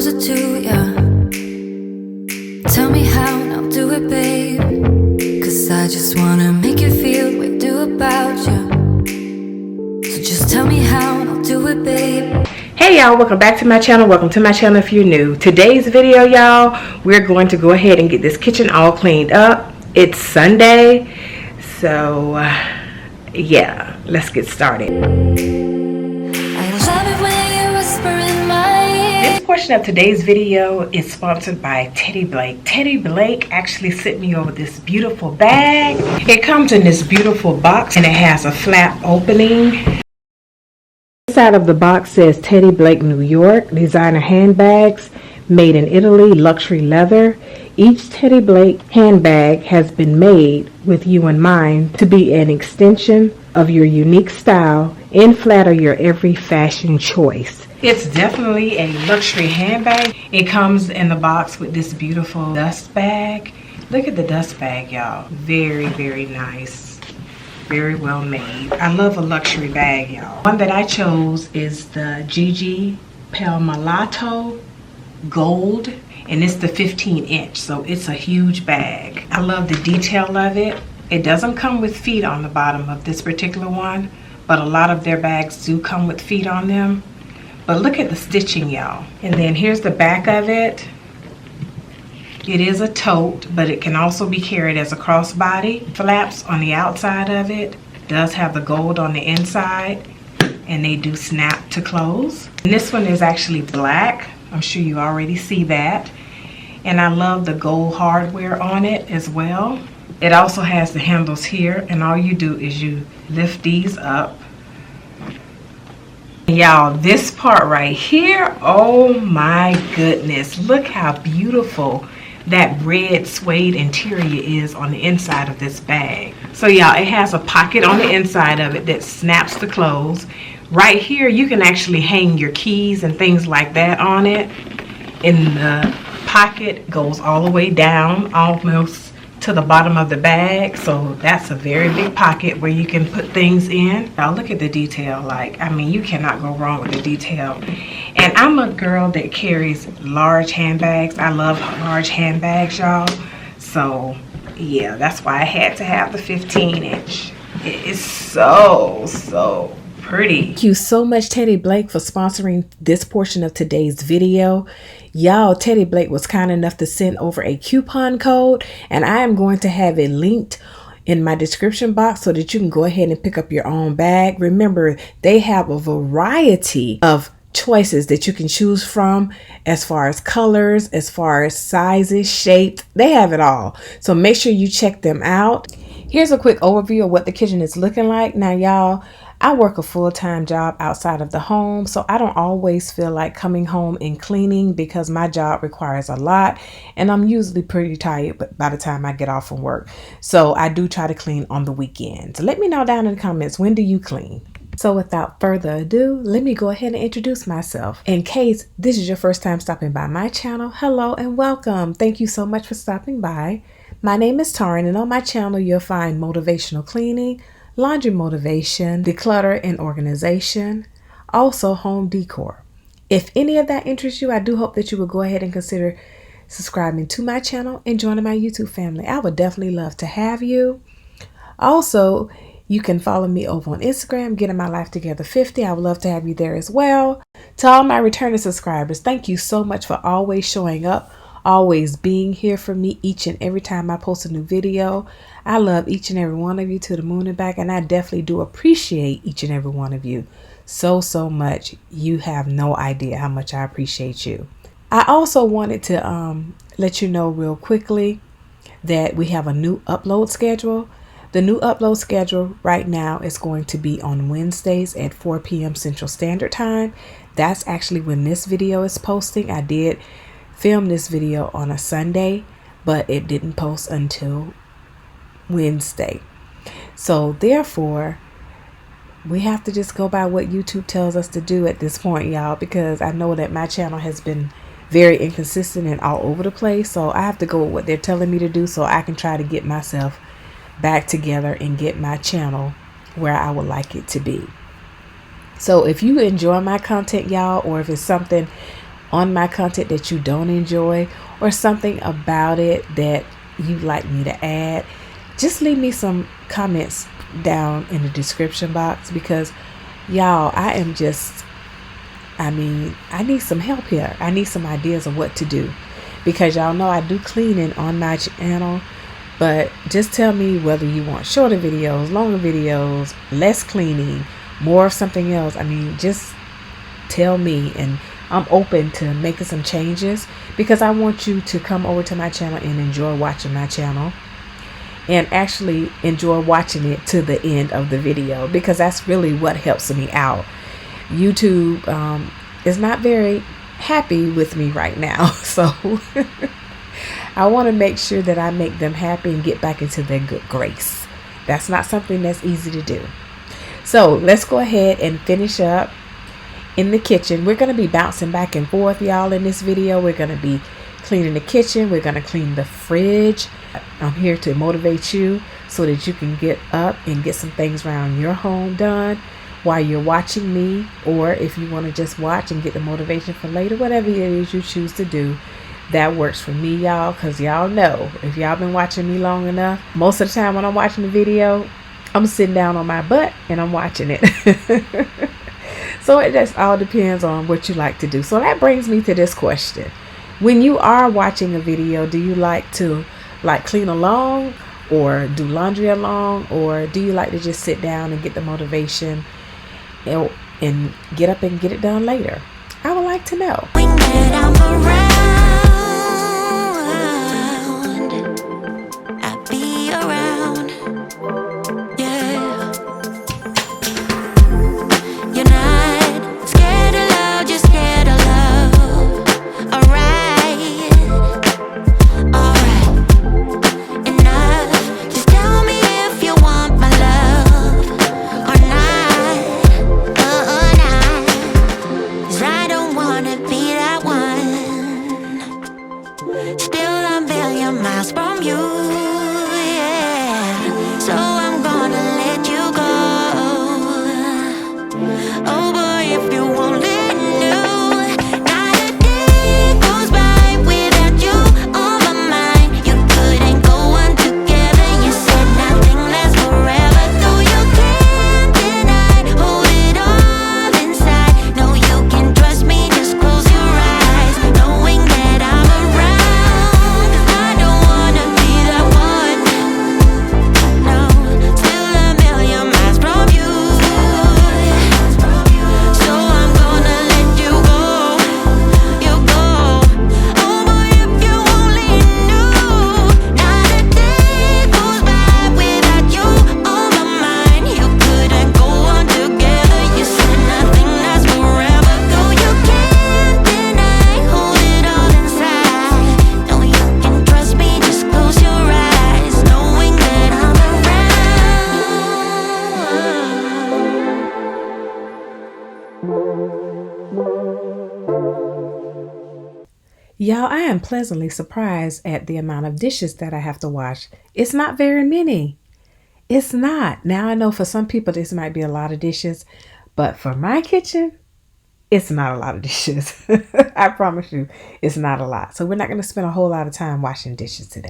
closer to ya. Tell me how and I'll do it, babe. Cause I just wanna make you feel the way I do about you. So just tell me how and I'll do it, babe. Hey y'all, welcome back to my channel. Welcome to my channel if you're new. Today's video, y'all, we're going to go ahead and get this kitchen all cleaned up. It's Sunday, so yeah, let's get started. I love it when you whisper in my ear. This portion of today's video is sponsored by Teddy Blake. Teddy Blake actually sent me over this beautiful bag. It comes in this beautiful box and it has a flap opening. Inside of the box says Teddy Blake, New York, designer handbags made in Italy, luxury leather. Each Teddy Blake handbag has been made with you in mind to be an extension of your unique style and flatter your every fashion choice. It's definitely a luxury handbag. It comes in the box with this beautiful dust bag. Look at the dust bag, y'all. Very, very nice. Very well made. I love a luxury bag, y'all. One that I chose is the Gigi Palmolive Gold, and it's the 15-inch, so it's a huge bag. I love the detail of it. It doesn't come with feet on the bottom of this particular one, but a lot of their bags do come with feet on them. But look at the stitching, y'all. And then here's the back of it. It is a tote, but it can also be carried as a crossbody. Flaps on the outside of it. Does have the gold on the inside, and they do snap to close. And this one is actually black. I'm sure you already see that. And I love the gold hardware on it as well. It also has the handles here, and all you do is you lift these up. Y'all, this part right here, oh my goodness, look how beautiful that red suede interior is on the inside of this bag. So y'all, it has a pocket on the inside of it that snaps to close. Right here, you can actually hang your keys and things like that on it. And the pocket goes all the way down, almost to the bottom of the bag. So that's a very big pocket where you can put things in. Now look at the detail. Like, I mean, you cannot go wrong with the detail. And I'm a girl that carries large handbags. I love large handbags, y'all. So yeah, that's why I had to have the 15-inch. It is so pretty. Thank you so much, Teddy Blake, for sponsoring this portion of today's video. Y'all, Teddy Blake was kind enough to send over a coupon code, and I am going to have it linked in my description box so that you can go ahead and pick up your own bag. Remember, they have a variety of choices that you can choose from as far as colors, as far as sizes, shapes. They have it all. So make sure you check them out. Here's a quick overview of what the kitchen is looking like. Now, y'all, I work a full-time job outside of the home, so I don't always feel like coming home and cleaning because my job requires a lot, and I'm usually pretty tired by the time I get off from work. So I do try to clean on the weekends. Let me know down in the comments, when do you clean? So without further ado, let me go ahead and introduce myself. In case this is your first time stopping by my channel, hello and welcome. Thank you so much for stopping by. My name is Taryn, and on my channel you'll find motivational cleaning, laundry motivation, declutter and organization, also home decor. If any of that interests you, I do hope that you will go ahead and consider subscribing to my channel and joining my YouTube family. I would definitely love to have you. Also, you can follow me over on Instagram, Getting My Life Together 50. I would love to have you there as well. To all my returning subscribers, thank you so much for always showing up, always being here for me each and every time I post a new video. I love each and every one of you to the moon and back, and I definitely do appreciate each and every one of you so much. You have no idea how much I appreciate you. I also wanted to let you know real quickly that we have a new upload schedule. The new upload schedule right now is going to be on Wednesdays at 4 p.m. Central Standard Time. That's actually when this video is posting. I did film this video on a Sunday, but it didn't post until Wednesday. So therefore, we have to just go by what YouTube tells us to do at this point, y'all, because I know that my channel has been very inconsistent and all over the place. So I have to go with what they're telling me to do so I can try to get myself back together and get my channel where I would like it to be. So if you enjoy my content, y'all, or if it's something on my content that you don't enjoy, or something about it that you'd like me to add, just leave me some comments down in the description box, because y'all, I need some help here. I need some ideas of what to do, because y'all know I do cleaning on my channel. But just tell me whether you want shorter videos, longer videos, less cleaning, more of something else. I mean, just tell me, and I'm open to making some changes, because I want you to come over to my channel and enjoy watching my channel, and actually enjoy watching it to the end of the video, because that's really what helps me out. YouTube is not very happy with me right now, so I want to make sure that I make them happy and get back into their good grace. That's not something that's easy to do. So let's go ahead and finish up in the kitchen. We're going to be bouncing back and forth, y'all, in this video. We're going to be cleaning the kitchen. We're going to clean the fridge. I'm here to motivate you so that you can get up and get some things around your home done while you're watching me, or if you want to just watch and get the motivation for later, whatever it is you choose to do. That works for me, y'all, because y'all know, if y'all been watching me long enough, most of the time when I'm watching the video, I'm sitting down on my butt and I'm watching it. So it just all depends on what you like to do. So that brings me to this question. When you are watching a video, do you like to clean along, or do laundry along, or do you like to just sit down and get the motivation and get up and get it done later? I would like to know. Y'all, I am pleasantly surprised at the amount of dishes that I have to wash. It's not very many. It's not. Now I know for some people this might be a lot of dishes, but for my kitchen, it's not a lot of dishes. I promise you, it's not a lot. So we're not going to spend a whole lot of time washing dishes today.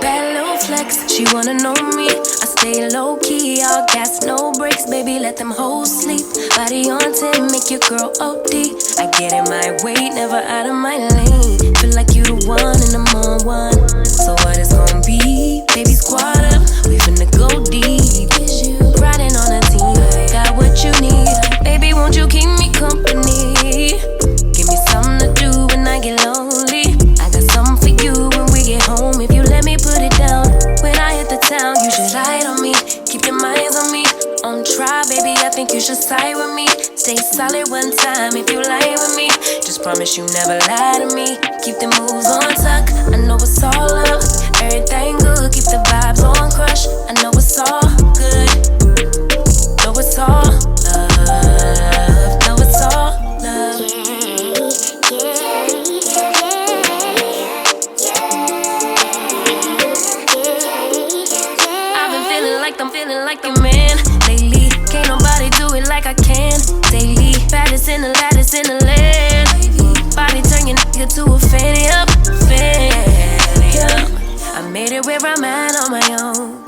Bad little flex, she wanna know me. I stay low key, all gas, no brakes, baby, let them hoes sleep. Body on 10, make your girl OD. I get in my way, never out of my lane. Feel like you the one and I'm on one. So what it's gonna be? Baby, squad up, we finna go deep. Riding on a team, got what you need. Baby, won't you keep me company? Give me something to do when I get lonely. I got something for you when we get home. If you let me put it down, when I hit the town, you should ride on me. Keep your minds on me. On try, baby, I think you should side with me. Stay solid one time if you lie with me. Just promise you never lie to me. Keep the moves on tuck, I know it's all up. Everything good, keep the vibes on crush. I know it's all good. Know it's all love. Know it's all love. like I'm feeling like the man lately. Can't nobody do it like I can daily. Baddest in the land. Body turn your nigga to a fanny up. I made it where I'm at on my own.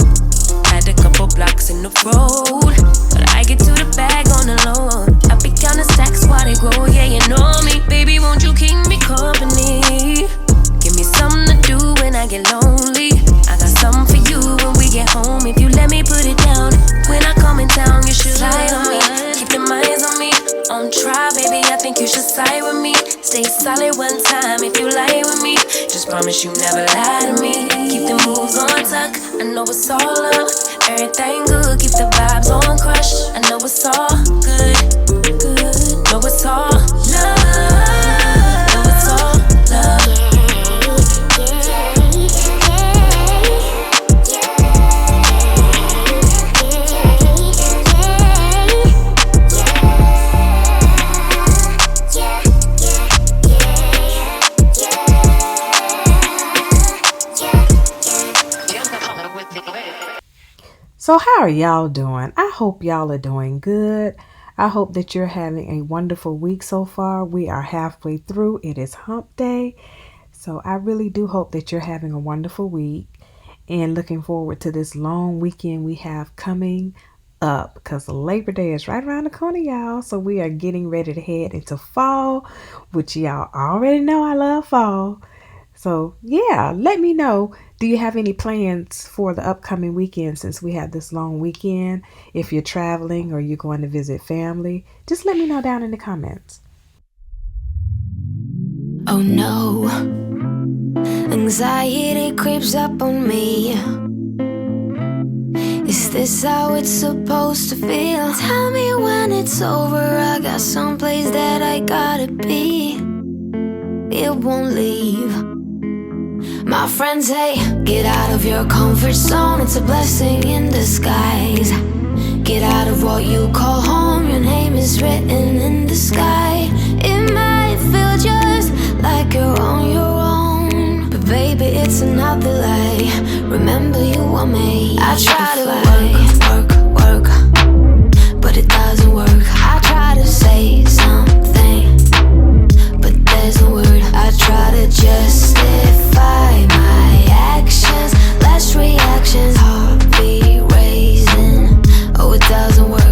Had a couple blocks in the road, but I get to the bag on the loan. I be counting stacks while they grow, yeah, you know me. Baby, won't you keep me company? Give me something to do when I get lonely. I got something for you when we get home. If you let me put it down, when I come in town, you should slide on me. Keep them eyes on me. On try, baby, I think you should side with me. Stay solid one time if you lie with me. Just promise you never lie to me. Keep the moves on tuck, I know it's all love. Everything good, keep the vibes on crush. I know it's all good. Know it's all love. Know it's all love. So how are y'all doing? I hope y'all are doing good. I hope that you're having a wonderful week so far. We are halfway through. It is hump day. So I really do hope that you're having a wonderful week and looking forward to this long weekend we have coming up, because Labor Day is right around the corner, y'all. So we are getting ready to head into fall, which y'all already know I love fall. So yeah, let me know. Do you have any plans for the upcoming weekend since we have this long weekend? If you're traveling or you're going to visit family, just let me know down in the comments. Oh no, anxiety creeps up on me. Is this how it's supposed to feel? Tell me when it's over. I got someplace that I gotta be. It won't leave. My friends say, get out of your comfort zone. It's a blessing in disguise. Get out of what you call home. Your name is written in the sky. It might feel just like you're on your own, but baby, it's another lie. Remember you were made. I try to work, but it doesn't work. I try to say something, but there's no word. I try to justify my actions. Less reactions, heartbeat raising. Oh, it doesn't work.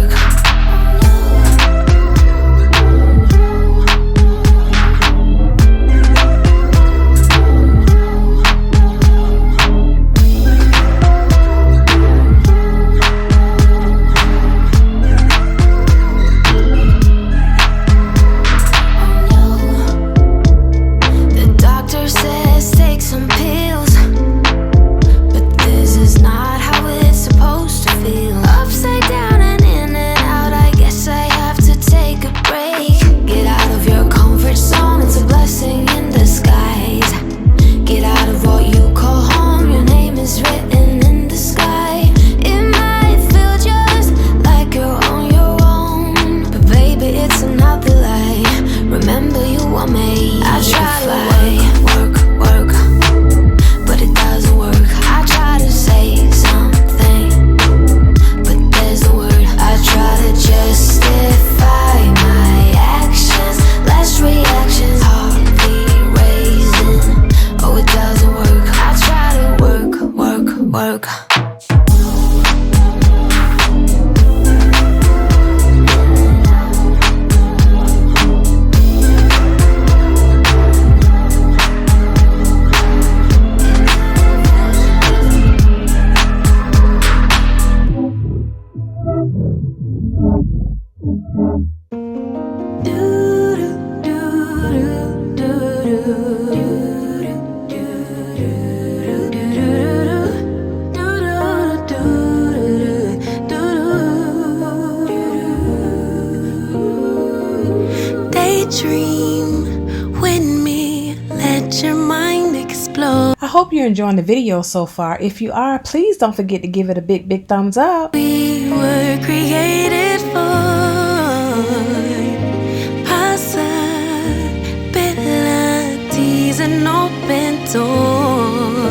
I hope you're enjoying the video so far. If you are, please don't forget to give it a big thumbs up. We were created for possibilities, an open door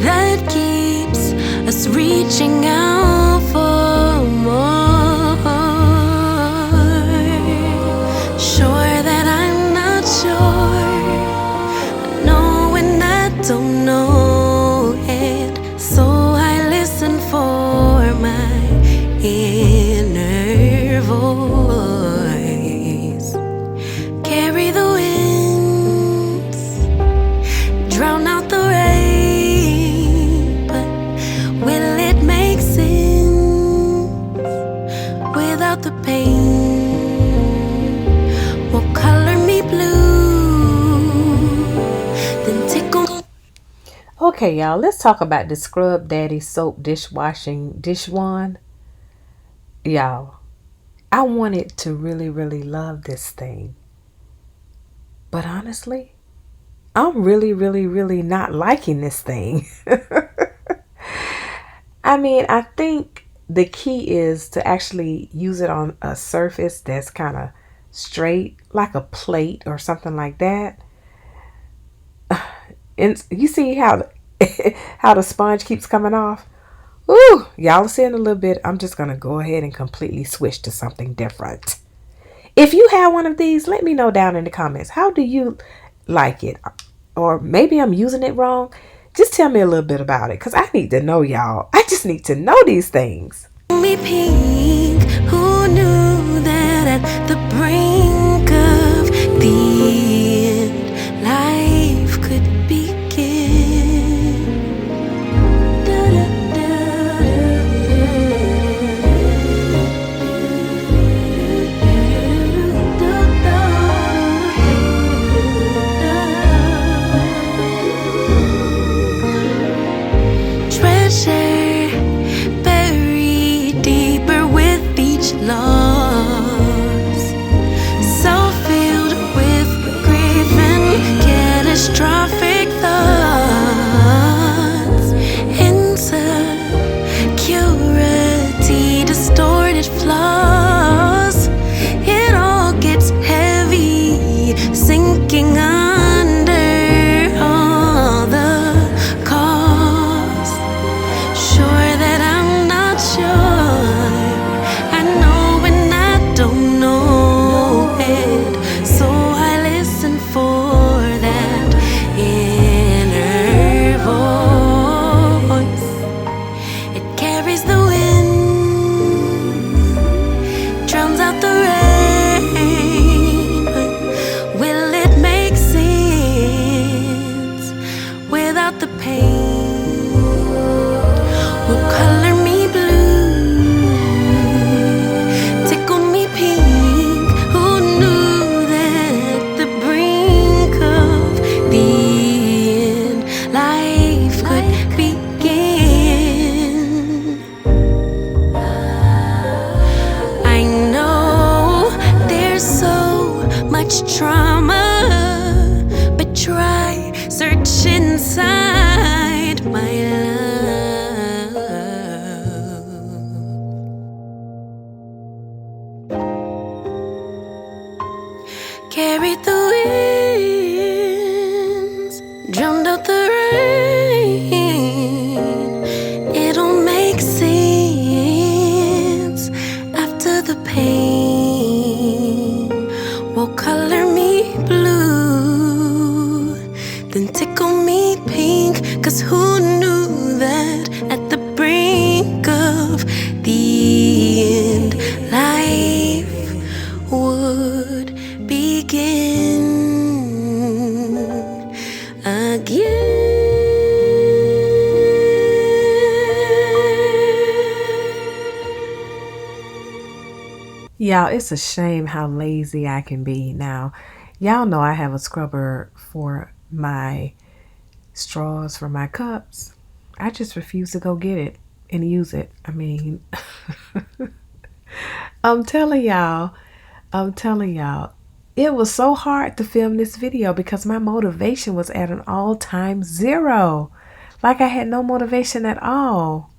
that keeps us is reaching out for more. Sure that I'm not sure, knowing I don't know it, so I listen for my inner voice. Carry the winds, drown out the rain, but will it make sense without the pain? Won't color me blue, then tickle. Okay, y'all, let's talk about the Scrub Daddy soap dishwashing dish wand. Y'all, I wanted to really, really love this thing. But honestly, I'm really, really, really not liking this thing. I mean, I think the key is to actually use it on a surface that's kind of straight, like a plate or something like that. And you see how how the sponge keeps coming off? Ooh, y'all see in a little bit. I'm just going to go ahead and completely switch to something different. If you have one of these, let me know down in the comments. How do you like it? Or maybe I'm using it wrong. Just tell me a little bit about it, because I need to know, y'all. I just need to know these things. Me pink, who knew that at the brink of the end, life could begin. Treasure buried deeper with each loss, so filled with grief and catastrophic thoughts, insecurity, distorted flaws. It all gets heavy, sinking under all the cost. Sure that I'm not sure, I know when I don't know it, so I listen for that inner voice. It carries the wind, drowns out the rain, but will it make sense without the pain? Will color me blue, tickle me pink. Who knew that at the brink of the end, life could begin? I know there's so much trauma, but try search inside my love. Carried the winds, drowned out the rain. It'll make sense after the pain. Will color me blue, then tickle me pink. 'Cause who knew that at the brink of the end, life would begin again. Y'all, it's a shame how lazy I can be now. Y'all know I have a scrubber for my straws for my cups. I just refuse to go get it and use it. I mean, I'm telling y'all, it was so hard to film this video because my motivation was at an all-time zero. Like I had no motivation at all.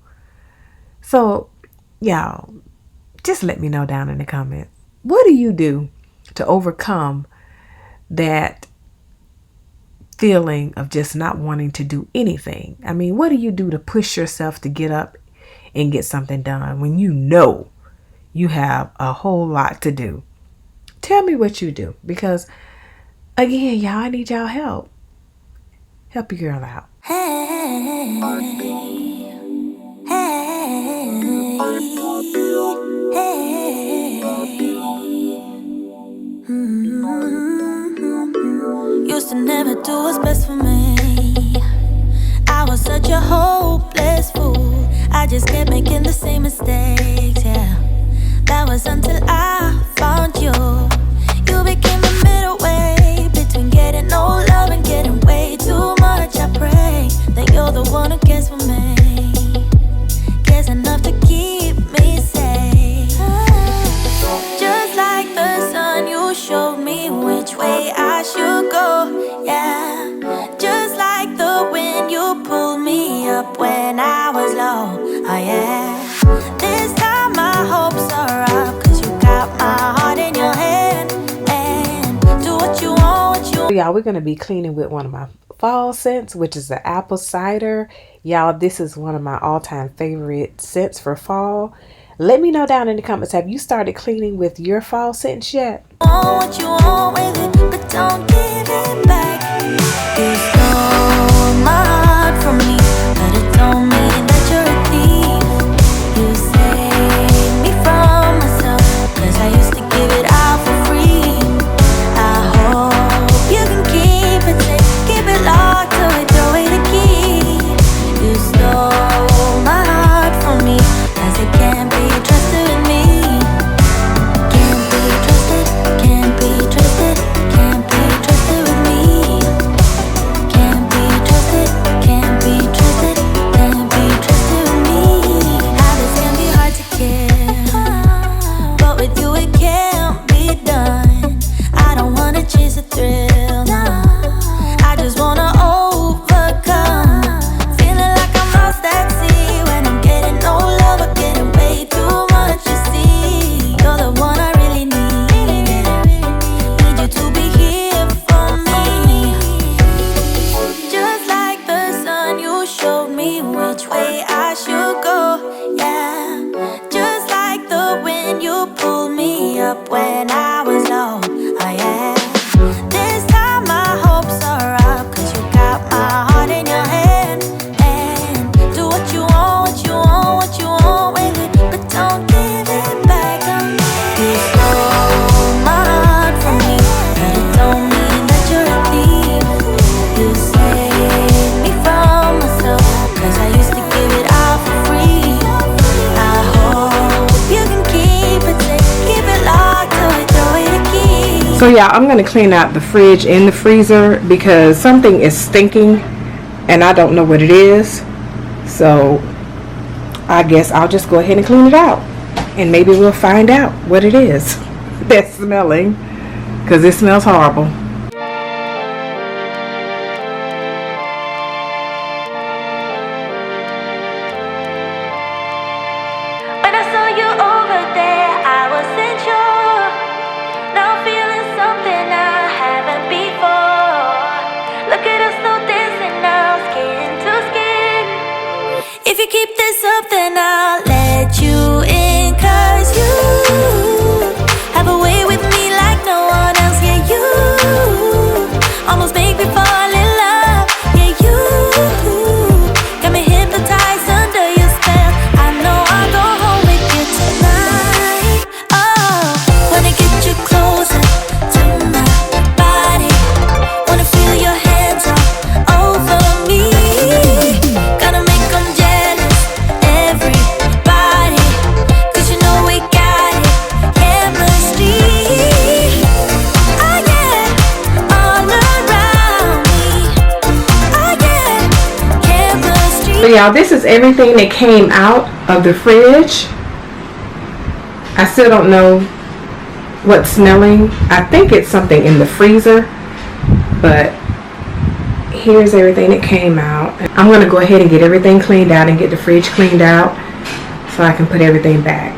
So, y'all, just let me know down in the comments. What do you do to overcome that feeling of just not wanting to do anything. I mean, what do you do to push yourself to get up and get something done when you know you have a whole lot to do? Tell me what you do, because again, y'all, I need y'all help. Help your girl out. Used to never do what's best for me. I was such a hopeless fool. I just kept making the same mistakes, yeah. That was until I found you. You became the middle way between getting no love and getting way too much. I pray that you're the one who cares for me, cares enough to keep me safe. Just like the sun, you showed me which way I should go, yeah. Just like the wind, you pulled me up when I was low, oh yeah. This time my hopes are up, 'cause you got my heart in your hand. And do what you want, what you Y'all, we're going to be cleaning with one of my fall scents, which is the apple cider. Y'all, this is one of my all-time favorite scents for fall. Let me know down in the comments, have you started cleaning with your fall scents yet? want what you want with it, but don't give it back. You stole my heart from me, but it don't mean that you're a thief. You saved me from myself, 'cause I used to give it out for free. I hope you can keep it safe, keep it locked till we throw away the key. You stole my heart from me, 'cause it can't be trusted with me. Can't be trusted, can't be trusted, can't be trusted with me. Can't be trusted, can't be trusted, can't be trusted with me. Habits can be hard to kill, but with you it can't be done. I don't wanna chase a thrill, no. I just wanna overcome. Feeling like I'm lost at sea when I'm getting no love or getting way too much. You see, you're the one I really need. Need you to be here for me. Just like the sun, you showed me which way I should go, yeah. Just like the wind, you pulled me up when I was low, oh yeah. This time my hopes are up, 'cause you got my heart in your hand. And do what you want, what you want, what you want with it, but don't give it back. You stole my heart from me, but it don't mean that you're a thief. You saved me from myself, 'cause I used to give it out for free. I hope you can keep it safe, keep it locked till we throw away the key. So yeah, I'm going to clean out the fridge and the freezer because something is stinking and I don't know what it is. So I guess I'll just go ahead and clean it out and maybe we'll find out what it is that's smelling, because it smells horrible. When I saw you over there, I wasn't sure. Now I'm feeling something I haven't before. Look at us, no dancing now, skin to skin. If you keep this up, then I'll let you in, 'cause you have a way with me like no one else. Yeah, you almost make me fall in love. Yeah, you got me hypnotized under your spell. I know I'll go home with you tonight. Oh, wanna get you closer to my body, wanna feel your hands all over me. Gonna make them jealous, everybody, 'cause you know we got it, chemistry. Oh yeah, all around me. Oh yeah, chemistry. So y'all, this is everything that came out of the fridge. I still don't know what's smelling. I think it's something in the freezer, but here's everything that came out. I'm going to go ahead and get everything cleaned out and get the fridge cleaned out so I can put everything back.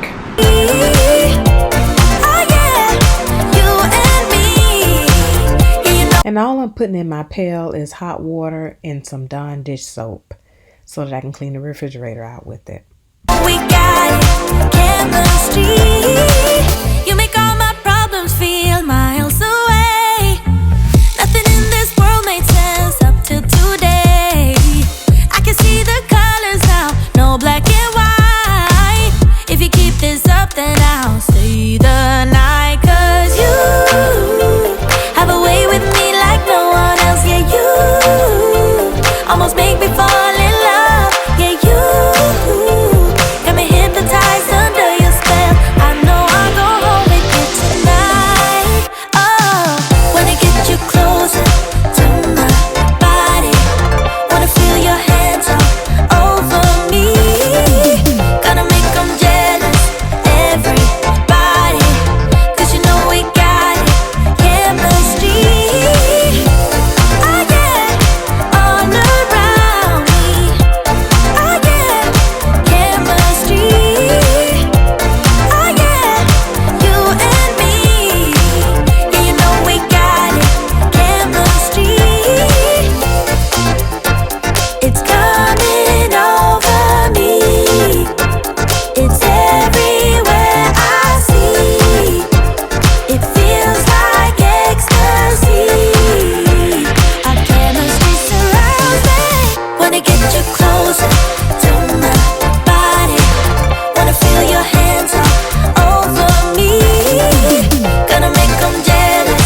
And all I'm putting in my pail is hot water and some Dawn dish soap so that I can clean the refrigerator out with it. We got chemistry. You make all my problems feel miles away. Nothing in this world made sense up till today. I can see the colors now, no black and white. If you keep this up, then I'll stay the night. 'Cause you have a way with me like no one else. Yeah, you almost make me fall in love. Yeah, you got me hypnotized under your spell. I know I'll go home with you tonight. Oh, wanna get you closer to my body. Wanna feel your hands all over me. Gonna make them jealous, everybody. 'Cause you know we got chemistry. I get all around me. I get chemistry. I get you and me. Yeah, you know we got it, chemistry. It's coming over me. It's everywhere I see. It feels like ecstasy. Our chemistry surrounds me. Wanna get you closer to my body. Wanna feel your hands all over me. Gonna make them jealous,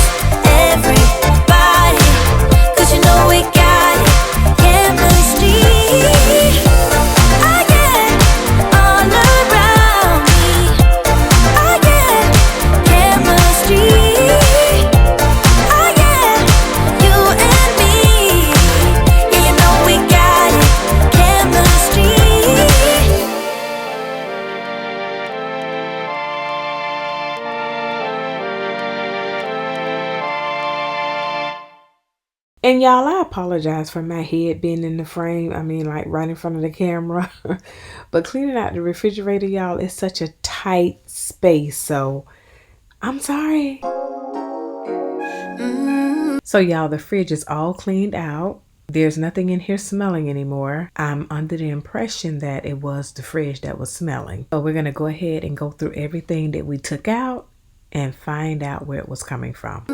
everybody. 'Cause you know we got it, chemistry. I get all around me. I get chemistry. I get you and me. Yeah, you know we got it, chemistry. And y'all, I apologize for my head being in the frame. I mean, like right in front of the camera. But cleaning out the refrigerator, y'all, is such a tight space. So I'm sorry. So y'all, the fridge is all cleaned out. There's nothing in here smelling anymore. I'm under the impression that it was the fridge that was smelling. So we're going to go ahead and go through everything that we took out and find out where it was coming from.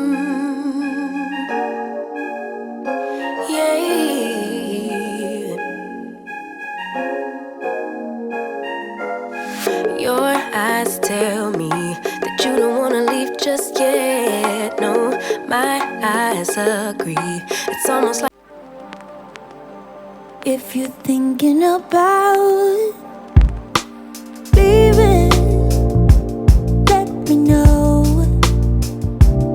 Your eyes tell me that you don't wanna leave just yet. No, my eyes agree. It's almost like if you're thinking about leaving, let me know.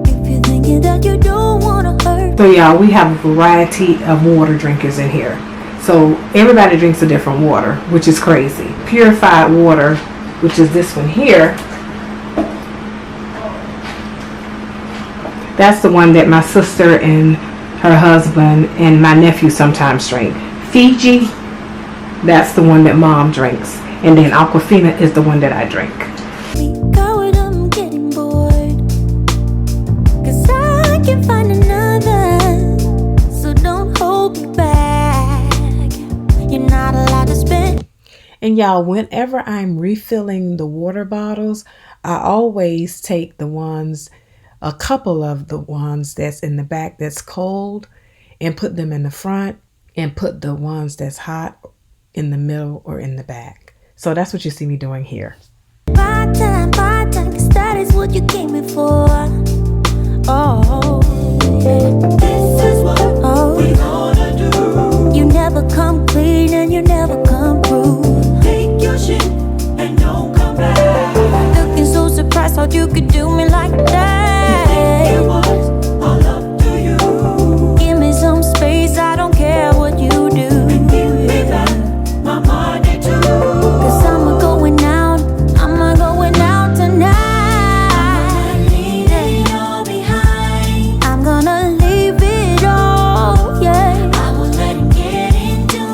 If you're thinking that you don't wanna hurt. So y'all, we have a variety of water drinkers in here. So everybody drinks a different water, which is crazy. Purified water, which is this one here, that's the one that my sister and her husband and my nephew sometimes drink. Fiji, that's the one that mom drinks. And then Aquafina is the one that I drink. Going, I'm getting bored. 'Cause I can find another. So don't hold me back. You're not allowed to spend. And y'all, whenever I'm refilling the water bottles, I always take a couple of the ones that's in the back that's cold and put them in the front, and put the ones that's hot in the middle or in the back. So that's what you see me doing here. By time, 'cause that is what you came here for. Oh, yeah. This is what we gonna do. You never come clean and you never come through. Take your shit and don't come back. Looking so surprised how you could do me like that. You think it was all up to you. Give me some space, I don't care what you do. And give me back my money too. 'Cause I'm going out tonight. I'm leaving it all behind. I'm gonna leave it all, yeah. I won't let him get into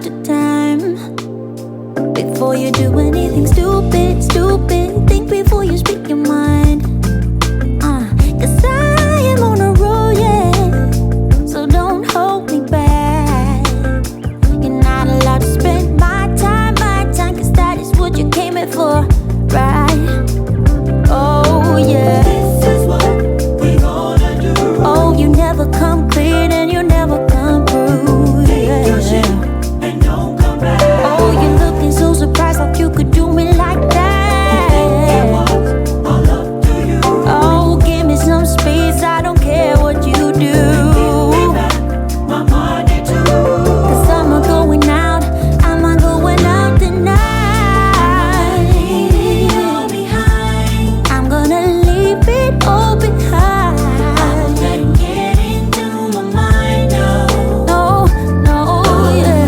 to time. Before you do anything stupid, think before you speak your mind. 'Cause I am on a roll, yeah. So don't hold me back. You're not allowed to spend my time, 'cause that is what you came here for, right? Oh yeah. This is what we gonna do. Oh, you never come clean and you never come through, yeah. And don't come back. Oh, you're looking so surprised like you could do me like that. All up to you. Oh, give me some space, I don't care what you do. My money too. 'Cause I'm a going out tonight. I'm gonna leave it all behind. I won't let him get into my mind, no, yeah.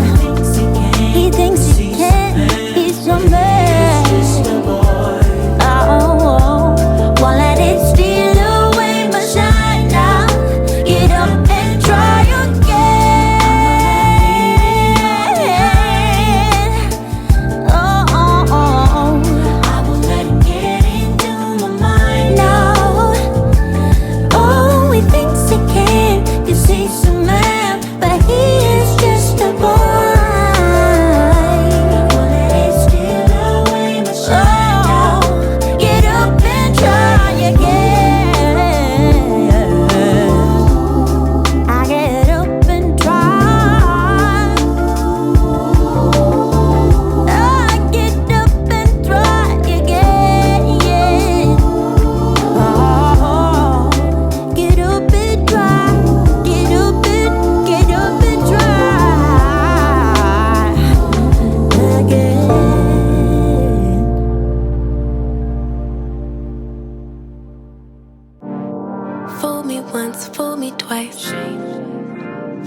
He thinks he can, he's a man. Oh, won't let it steal away my shine now. Get up and try again. Oh, I won't let him get into my mind, no. Oh, he thinks he can, 'cause he's a man, but he is just a boy. Won't let it steal away my shine now. Get up and try again. I get up and try. I get up and try again, yeah. Oh, get up and try. Get up and try again. Fool me once, fool me twice.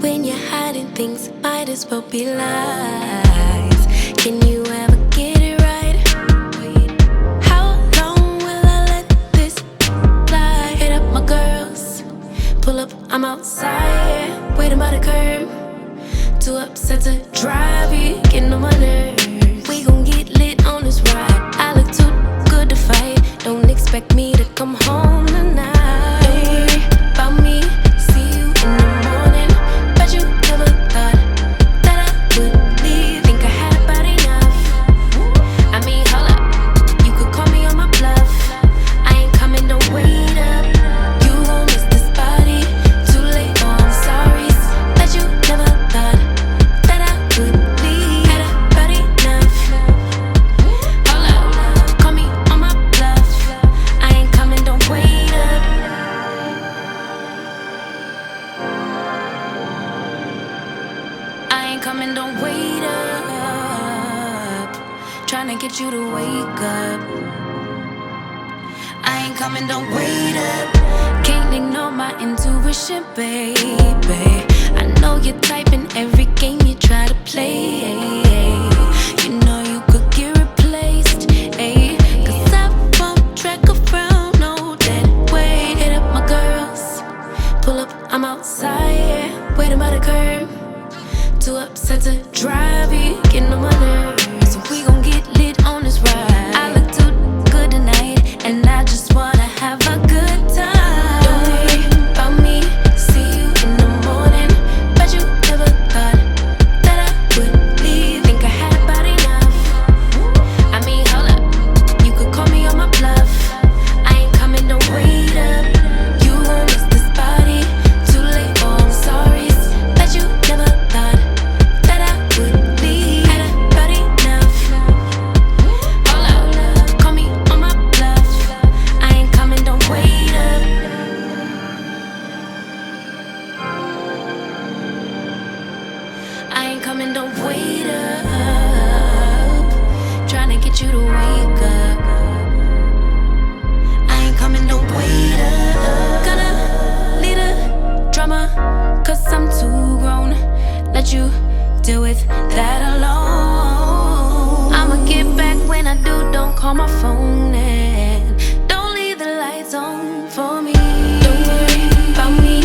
When you're hiding things, might as well be lies. Can you ever get it right? How long will I let this fly? Hit up my girls, pull up, I'm outside, waiting by the curb. Too upset to drive, you getting on my nerves. We gon' get lit on this ride. I look too good to fight. Don't expect me to come home tonight. Don't worry about me, see you in the morning. Bet you never thought that I would leave. Think I had about enough. I mean, hold up, you could call me on my bluff. I ain't coming, don't wait up. You gon' miss this body, too late, oh I'm sorry. Bet you never thought that I would leave. Had about enough. Hold up, call me on my bluff. I ain't coming, don't wait up. I ain't coming, don't wait up. Tryna get you to wake up. I ain't coming, don't wait up. Can't ignore my intuition, baby. I know you're typing every game you try to play. You know you could get replaced, ayy. 'Cause I won't track around, no dead weight. Hit up my girls, pull up, I'm outside, waiting by the curb. Too upset to drive, you getting on my nerves. So we gon' get lit on this ride. I look too good tonight, and I just wanna have a good time. Don't worry about me, see you in the morning. Bet you never thought that I would leave. Think I had about enough. I mean, hold up, you could call me on my bluff. I ain't coming, don't wait up. You gon' miss this body, too late, oh I'm sorry. Bet you never thought that I would leave. Had about enough. Hold up, call me on my bluff. I ain't coming, don't wait up. I ain't coming, don't wait up. Tryna get you to wake up. I ain't coming, don't wait up. Gonna lead a drama, 'cause I'm too grown. Let you deal with that alone. I'ma get back when I do, don't call my phone and don't leave the lights on for me. Don't worry about me,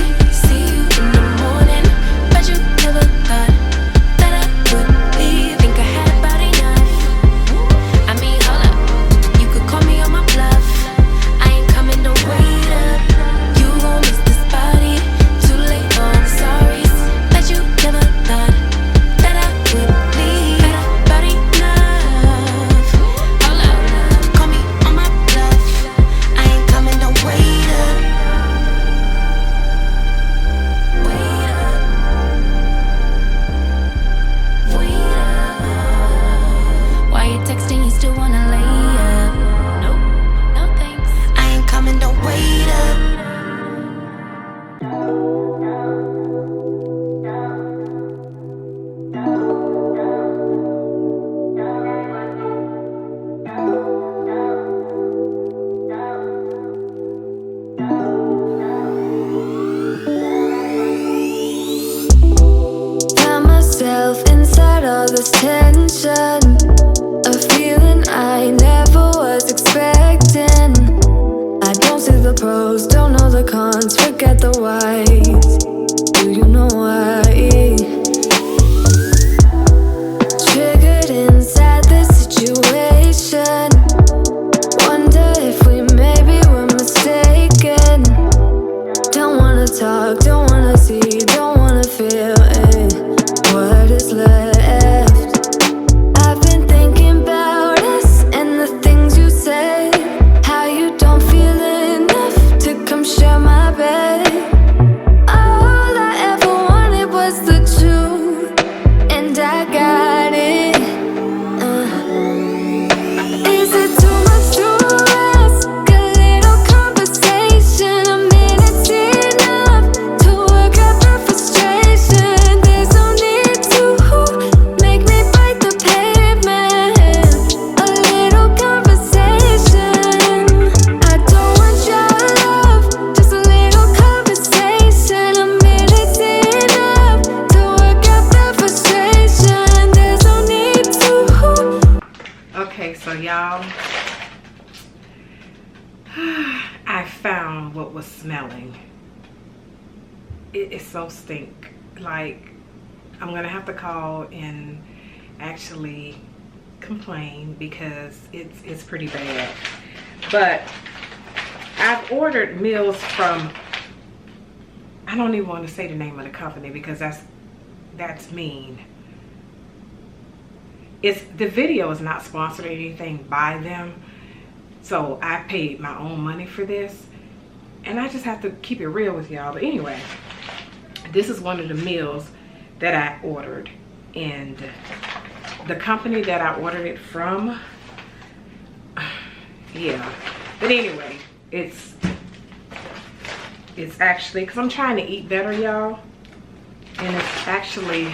see you in the morning. Bet you never thought that I would be. this tension, a feeling I never was expecting. I don't see the pros, don't know the cons, forget the whys. Do you know why? Triggered inside this situation. Wonder if we maybe were mistaken. Don't wanna talk, don't wanna see, don't wanna feel it. What is left? I've been thinking about us and the things you say. How you don't feel enough to come share my bed. All I ever wanted was the truth, and I got it. Is it too much to ask? A little conversation, a minute's enough to work out the frustration. There's no need to make me bite the pavement. A little conversation. I don't want your love, just a little conversation. A minute's enough to work out the frustration. There's no need to. Okay, so y'all, I found what was smelling. It is so stink. Like, I'm gonna have to call and actually complain because it's pretty bad. But I've ordered meals from, I don't even want to say the name of the company because that's mean. The video is not sponsored or anything by them, so I paid my own money for this, and I just have to keep it real with y'all. But anyway, this is one of the meals that I ordered, and the company that I ordered it from, yeah. But anyway, it's actually, because I'm trying to eat better, y'all, and it's actually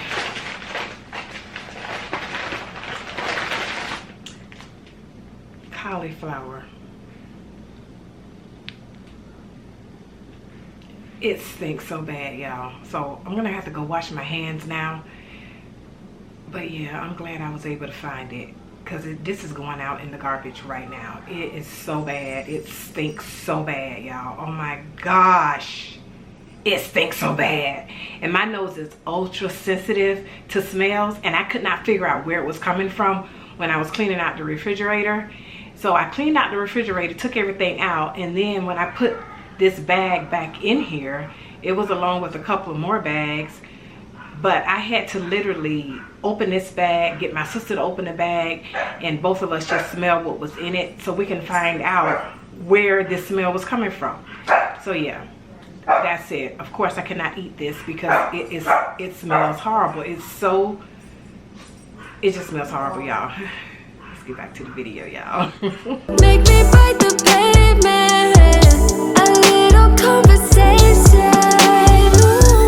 cauliflower. It stinks so bad, y'all. So I'm gonna have to go wash my hands now. But yeah, I'm glad I was able to find it, because this is going out in the garbage right now. It is so bad. It stinks so bad, y'all. Oh my gosh. It stinks so bad. And my nose is ultra sensitive to smells, and I could not figure out where it was coming from when I was cleaning out the refrigerator. So I cleaned out the refrigerator, took everything out, and then when I put this bag back in here, it was along with a couple of more bags. But I had to literally open this bag, get my sister to open the bag, and both of us just smell what was in it so we can find out where this smell was coming from. So yeah, that's it. Of course I cannot eat this because it smells horrible. It just smells horrible, y'all. Let's get back to the video, y'all. Make me bite the pavement, a little conversation.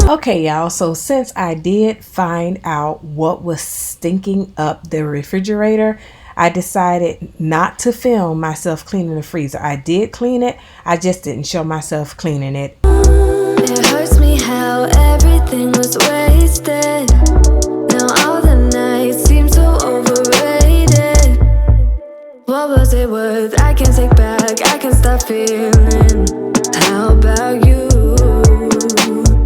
Okay, y'all, so since I did find out what was stinking up the refrigerator, I decided not to film myself cleaning the freezer. I did clean it, I just didn't show myself cleaning it. It hurts me how everything was wasted. Now all the nights seem so overrated. What was it worth? I can't take back, I can't stop feeling. How about you?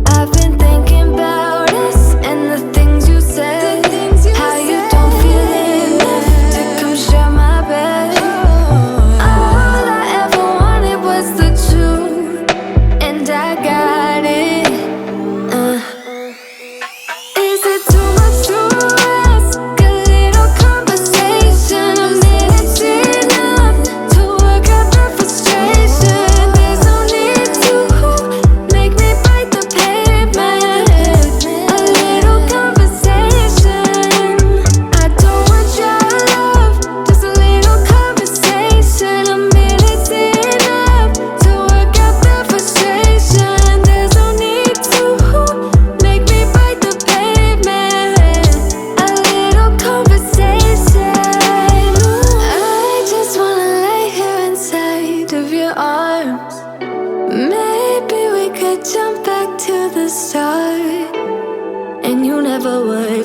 I've been thinking about us and the things you said. How you don't feel enough to come share my bed. All I ever wanted was the truth, and I got it. Is it too much to ask? A little conversation, a minute's enough to work out the frustration. There's no need to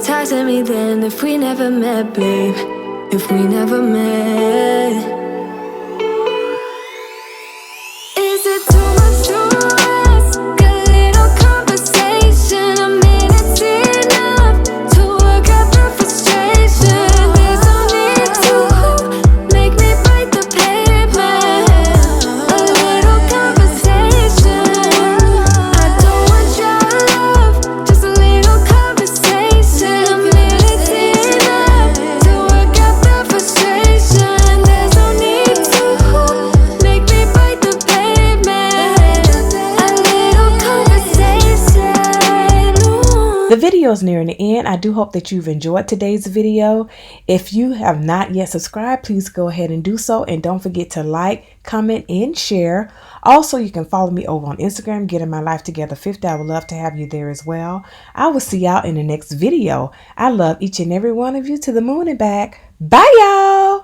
hypnotizing me then if we never met, babe? If we never met. Is it too much to ask? A little conversation, a minute's enough to work out the frustration. There's no need to make me bite the pavement. A little conversation. I don't want your love, just a little conversation. A minute's enough to work out the frustration. There's no need to make me bite the pavement. A little conversation. The video is nearing the end. I do hope that you've enjoyed today's video. If you have not yet subscribed, please go ahead and do so. And don't forget to like, comment, and share. Also, you can follow me over on Instagram, Getting My Life Together 50. I would love to have you there as well. I will see y'all in the next video. I love each and every one of you to the moon and back. Bye, y'all.